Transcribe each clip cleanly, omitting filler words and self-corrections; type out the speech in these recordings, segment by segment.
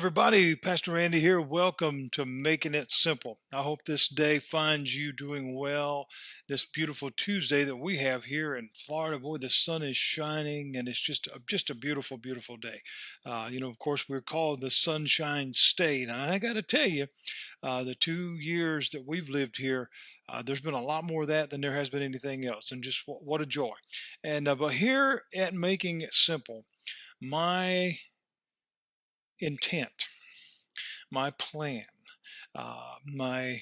everybody. Pastor Randy here. Welcome to Making It Simple. I hope this day finds you doing well. This beautiful Tuesday that we have here in Florida, boy, the sun is shining, and it's just a beautiful, beautiful day. Of course, we're called the Sunshine State, and I got to tell you, the 2 years that we've lived here, there's been a lot more of that than there has been anything else, and just what a joy. And but here at Making It Simple, my intent, my plan, my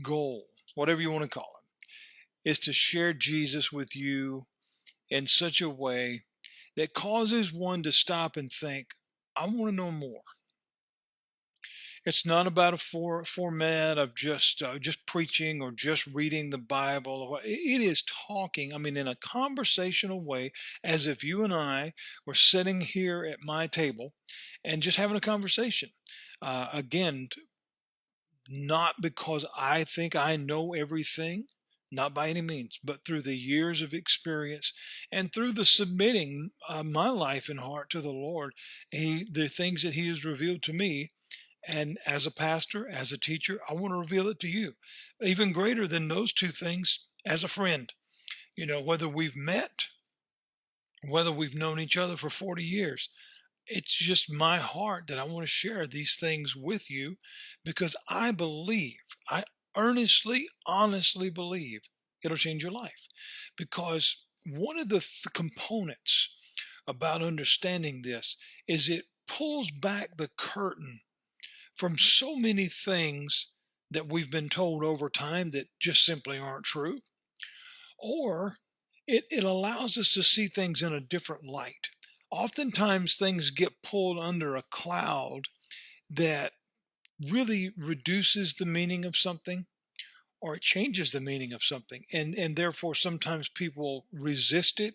goal, whatever you want to call it, is to share Jesus with you in such a way that causes one to stop and think, I want to know more. It's not about a format of just preaching or just reading the Bible. It is talking, I mean, in a conversational way, as if you and I were sitting here at my table and just having a conversation. Again, not because I think I know everything, not by any means, but through the years of experience and through the submitting my life and heart to the Lord, the things that He has revealed to me. And as a pastor, as a teacher, I want to reveal it to you. Even greater than those two things, as a friend, whether we've met, whether we've known each other for 40 years, it's just my heart that I want to share these things with you because I earnestly, honestly believe it'll change your life. Because one of the components about understanding this is it pulls back the curtain from so many things that we've been told over time that just simply aren't true, or it allows us to see things in a different light. Oftentimes, things get pulled under a cloud that really reduces the meaning of something or it changes the meaning of something. And therefore, sometimes people resist it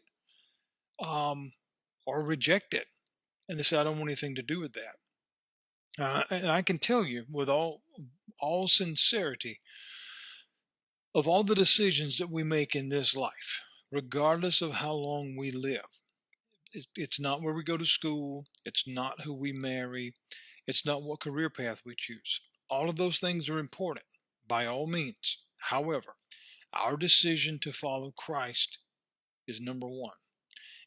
um, or reject it. And they say, I don't want anything to do with that. And I can tell you with all sincerity, of all the decisions that we make in this life, regardless of how long we live, it's not where we go to school. It's not who we marry. It's not what career path we choose. All of those things are important by all means. However, our decision to follow Christ is number one.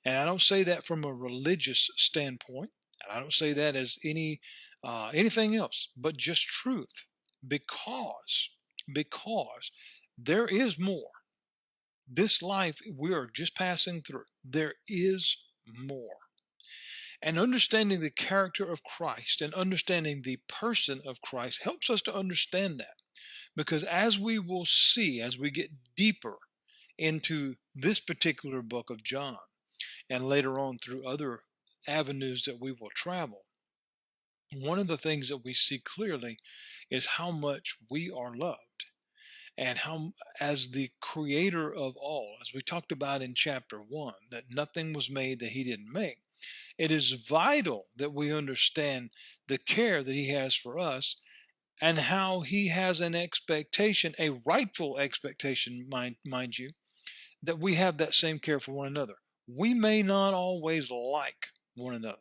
And I don't say that from a religious standpoint. And I don't say that as anything else, but just truth. Because because there is more. This life we are just passing through. There is more. And understanding the character of Christ and understanding the person of Christ helps us to understand that. Because as we will see, as we get deeper into this particular book of John, and later on through other avenues that we will travel, one of the things that we see clearly is how much we are loved. And how, as the creator of all, as we talked about in chapter 1, that nothing was made that He didn't make, it is vital that we understand the care that He has for us and how He has an expectation, a rightful expectation, mind you, that we have that same care for one another. We may not always like one another.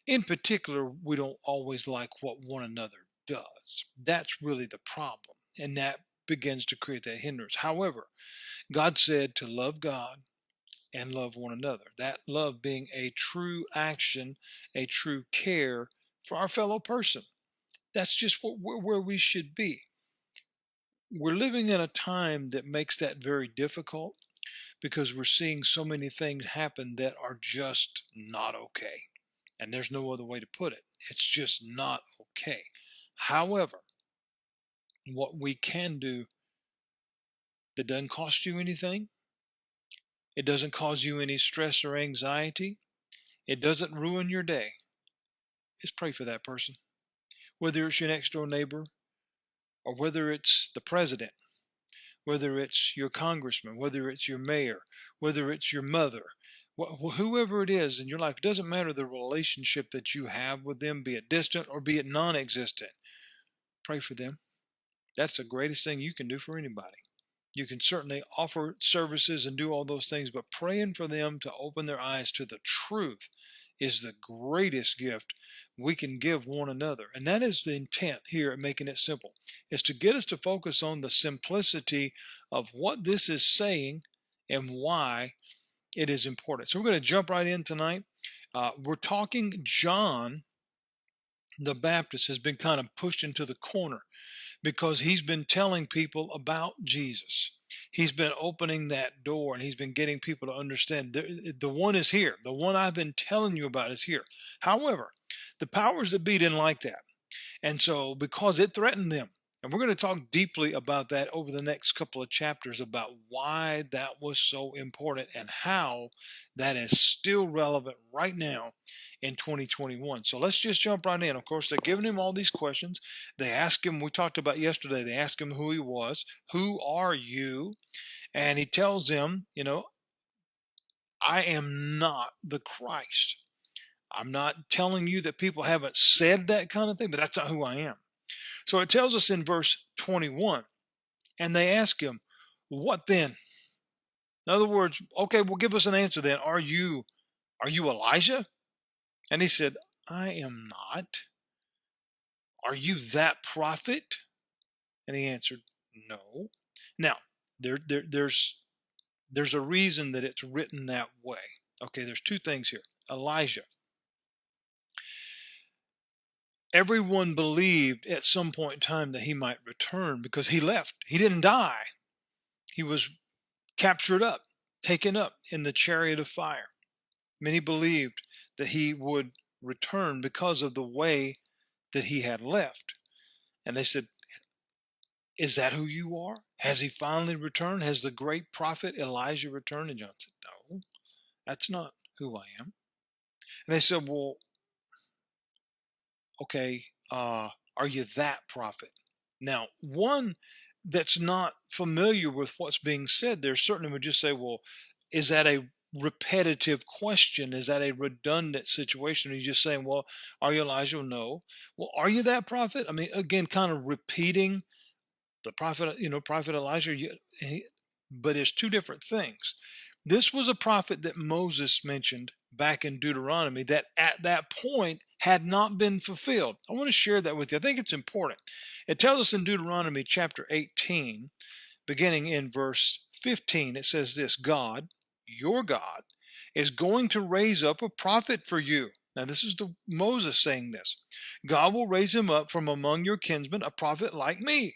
In particular, we don't always like what one another does. That's really the problem. And that begins to create that hindrance. However, God said to love God and love one another. That love being a true action, a true care for our fellow person. That's just where we should be. We're living in a time that makes that very difficult because we're seeing so many things happen that are just not okay. And there's no other way to put it. It's just not okay. However, what we can do that doesn't cost you anything, it doesn't cause you any stress or anxiety, it doesn't ruin your day, is pray for that person. Whether it's your next door neighbor or whether it's the president, whether it's your congressman, whether it's your mayor, whether it's your mother, whoever it is in your life, it doesn't matter the relationship that you have with them, be it distant or be it non existent. Pray for them. That's the greatest thing you can do for anybody. You can certainly offer services and do all those things, but praying for them to open their eyes to the truth is the greatest gift we can give one another. And that is the intent here at Making It Simple, is to get us to focus on the simplicity of what this is saying and why it is important. So we're going to jump right in tonight. We're talking John the Baptist has been kind of pushed into the corner because he's been telling people about Jesus. He's been opening that door and he's been getting people to understand the one is here. The one I've been telling you about is here. However, the powers that be didn't like that. And so, because it threatened them, and we're going to talk deeply about that over the next couple of chapters about why that was so important and how that is still relevant right now in 2021. So let's just jump right in. Of course, they're giving him all these questions. They ask him, we talked about yesterday, they asked him who he was. Who are you? And he tells them, I am not the Christ. I'm not telling you that people haven't said that kind of thing, but that's not who I am. So it tells us in verse 21, and they ask him, what then? In other words, okay, well, give us an answer then. Are you Elijah? And he said, I am not. Are you that prophet? And he answered, no. Now, there's a reason that it's written that way. Okay, there's two things here. Elijah. Everyone believed at some point in time that he might return because he left. He didn't die. He was captured up, taken up in the chariot of fire. Many believed that he would return because of the way that he had left. And they said, is that who you are? Has he finally returned? Has the great prophet Elijah returned? And John said, no, that's not who I am. And they said, well, okay, are you that prophet? Now, one that's not familiar with what's being said there certainly would just say, well, is that a repetitive question? Is that a redundant situation? Are you just saying, well, are you Elijah? No. Well, are you that prophet? I mean, again, kind of repeating the prophet, prophet Elijah, but it's two different things. This was a prophet that Moses mentioned back in Deuteronomy that at that point had not been fulfilled. I want to share that with you. I think it's important. It tells us in Deuteronomy chapter 18, beginning in verse 15, it says this, God, your God, is going to raise up a prophet for you. Now, this is Moses saying this. God will raise him up from among your kinsmen, a prophet like me.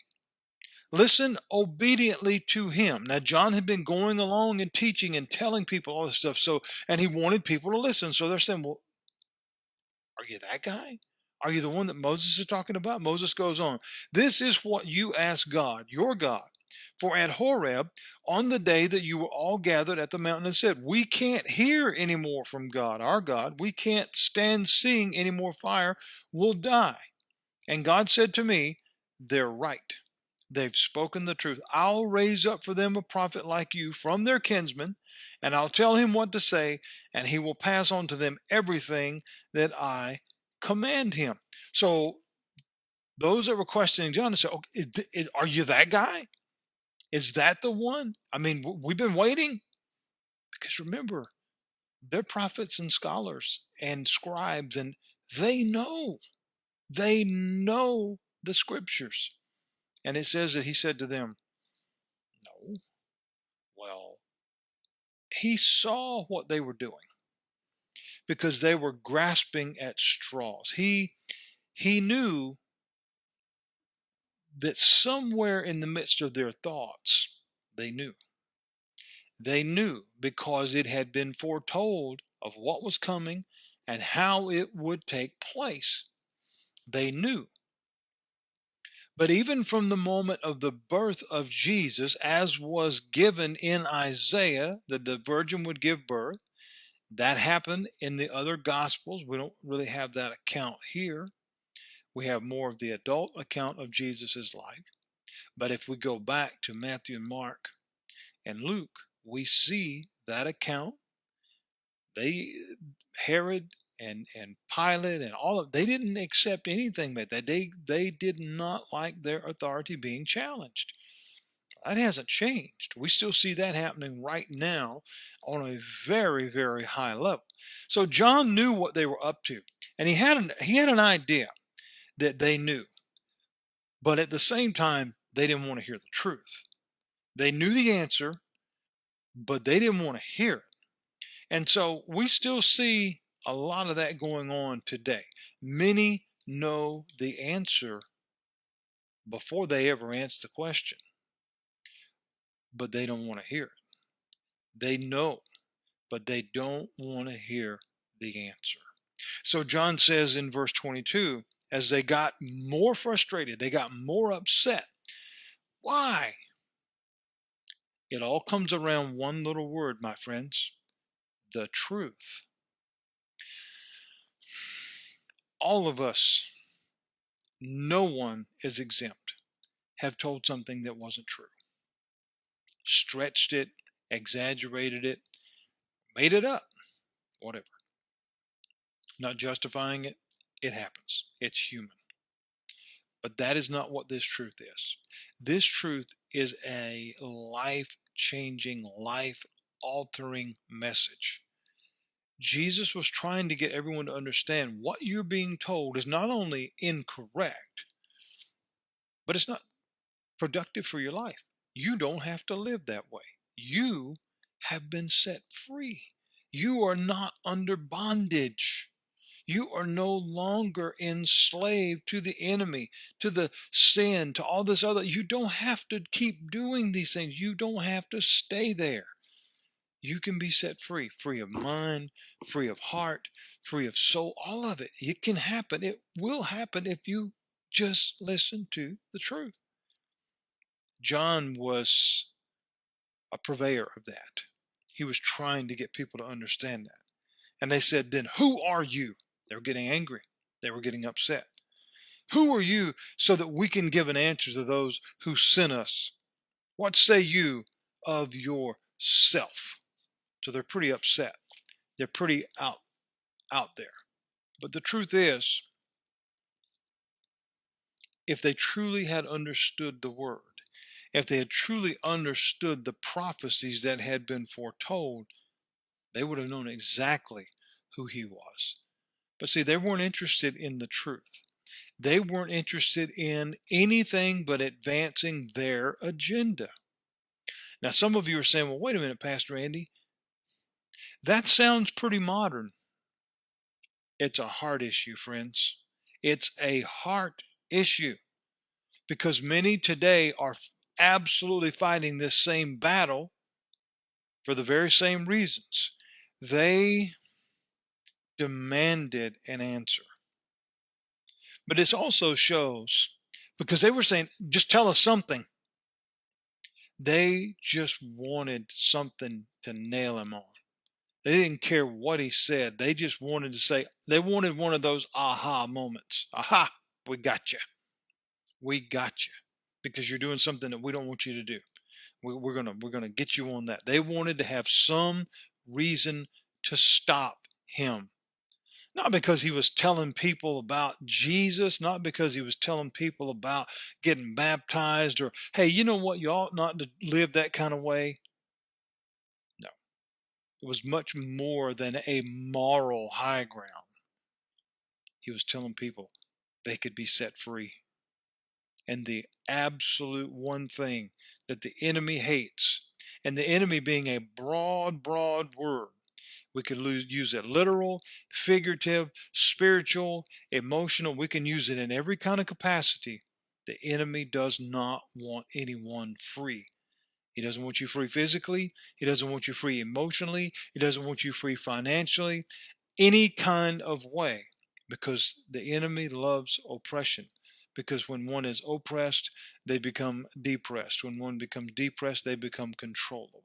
Listen obediently to him. Now, John had been going along and teaching and telling people all this stuff. And he wanted people to listen. So they're saying, well, are you that guy? Are you the one that Moses is talking about? Moses goes on. This is what you ask God, your God. For at Horeb, on the day that you were all gathered at the mountain and said, we can't hear any more from God, our God. We can't stand seeing any more fire. We'll die. And God said to me, they're right. They've spoken the truth. I'll raise up for them a prophet like you from their kinsmen, and I'll tell him what to say, and he will pass on to them everything that I command him. So those that were questioning John said, okay, are you that guy? Is that the one? I mean, we've been waiting. Because remember, they're prophets and scholars and scribes, and they know the scriptures. And it says that he said to them, no. Well, he saw what they were doing because they were grasping at straws. He knew that somewhere in the midst of their thoughts, they knew. They knew because it had been foretold of what was coming and how it would take place. They knew. But even from the moment of the birth of Jesus, as was given in Isaiah, that the virgin would give birth, that happened in the other Gospels. We don't really have that account here. We have more of the adult account of Jesus' life. But if we go back to Matthew and Mark and Luke, we see that account. Herod and Pilate and they didn't accept anything but that. They did not like their authority being challenged. That hasn't changed. We still see that happening right now on a very, very high level. So John knew what they were up to, and he had an idea that they knew, but at the same time, they didn't want to hear the truth. They knew the answer, but they didn't want to hear it. And so we still see a lot of that going on today. Many know the answer before they ever answer the question, but they don't want to hear it. They know, but they don't want to hear the answer. So John says in verse 22, as they got more frustrated, they got more upset. Why? It all comes around one little word, my friends: the truth. All of us, no one is exempt, have told something that wasn't true, stretched it, exaggerated it, made it up, whatever. Not justifying it, it happens. It's human. But that is not what this truth is. This truth is a life-changing, life-altering message. Jesus was trying to get everyone to understand what you're being told is not only incorrect, but it's not productive for your life. You don't have to live that way. You have been set free. You are not under bondage. You are no longer enslaved to the enemy, to the sin, to all this other. You don't have to keep doing these things. You don't have to stay there. You can be set free, free of mind, free of heart, free of soul, all of it. It can happen. It will happen if you just listen to the truth. John was a purveyor of that. He was trying to get people to understand that. And they said, then who are you? They were getting angry. They were getting upset. Who are you so that we can give an answer to those who sent us? What say you of yourself? So they're pretty upset. They're pretty out there. But the truth is, if they truly had understood the word, if they had truly understood the prophecies that had been foretold, they would have known exactly who he was. But see, they weren't interested in the truth. They weren't interested in anything but advancing their agenda. Now, some of you are saying, well, wait a minute, Pastor Andy, that sounds pretty modern. It's a heart issue, friends. It's a heart issue, because many today are absolutely fighting this same battle for the very same reasons. They demanded an answer. But it also shows, because they were saying, just tell us something. They just wanted something to nail him on. They didn't care what he said. They just wanted to say, they wanted one of those aha moments. Aha, we got you. We got you. Because you're doing something that we don't want you to do. We're gonna get you on that. They wanted to have some reason to stop him. Not because he was telling people about Jesus, not because he was telling people about getting baptized, or, hey, you know what, you ought not to live that kind of way. No, it was much more than a moral high ground. He was telling people they could be set free. And the absolute one thing that the enemy hates, and the enemy being a broad word, we could use it literal, figurative, spiritual, emotional. We can use it in every kind of capacity. The enemy does not want anyone free. He doesn't want you free physically. He doesn't want you free emotionally. He doesn't want you free financially, any kind of way, because the enemy loves oppression. Because when one is oppressed, they become depressed. When one becomes depressed, they become controllable.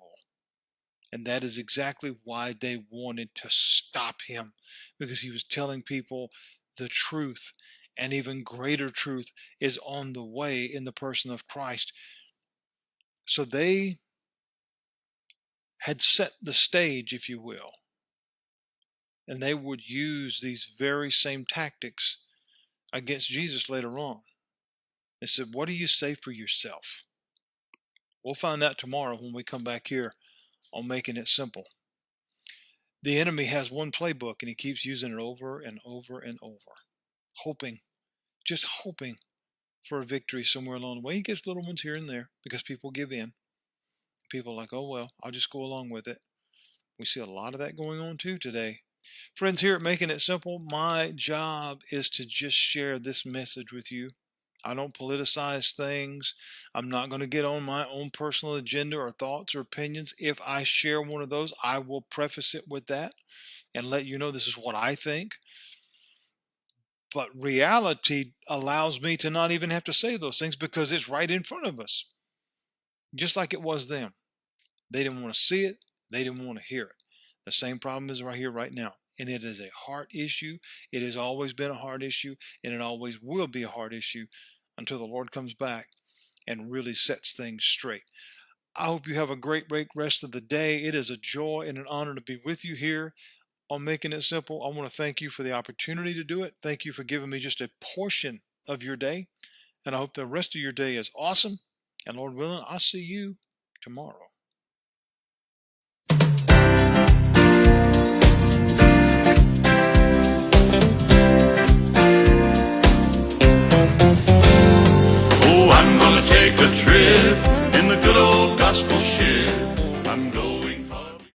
And that is exactly why they wanted to stop him, because he was telling people the truth, and even greater truth is on the way in the person of Christ. So they had set the stage, if you will, and they would use these very same tactics against Jesus later on. They said, what do you say for yourself? We'll find out tomorrow when we come back here on Making It Simple. The enemy has one playbook and he keeps using it over and over and over, hoping, just hoping for a victory somewhere along the way. He gets little ones here and there because people give in. People are like, oh, well, I'll just go along with it. We see a lot of that going on too today. Friends, here at Making It Simple, my job is to just share this message with you. I don't politicize things. I'm not going to get on my own personal agenda or thoughts or opinions. If I share one of those, I will preface it with that and let you know this is what I think. But reality allows me to not even have to say those things because it's right in front of us, just like it was then. They didn't want to see it. They didn't want to hear it. The same problem is right here, right now. And it is a heart issue. It has always been a heart issue, and it always will be a heart issue until the Lord comes back and really sets things straight. I hope you have a great rest of the day. It is a joy and an honor to be with you here on Making It Simple. I want to thank you for the opportunity to do it. Thank you for giving me just a portion of your day. And I hope the rest of your day is awesome. And Lord willing, I'll see you tomorrow.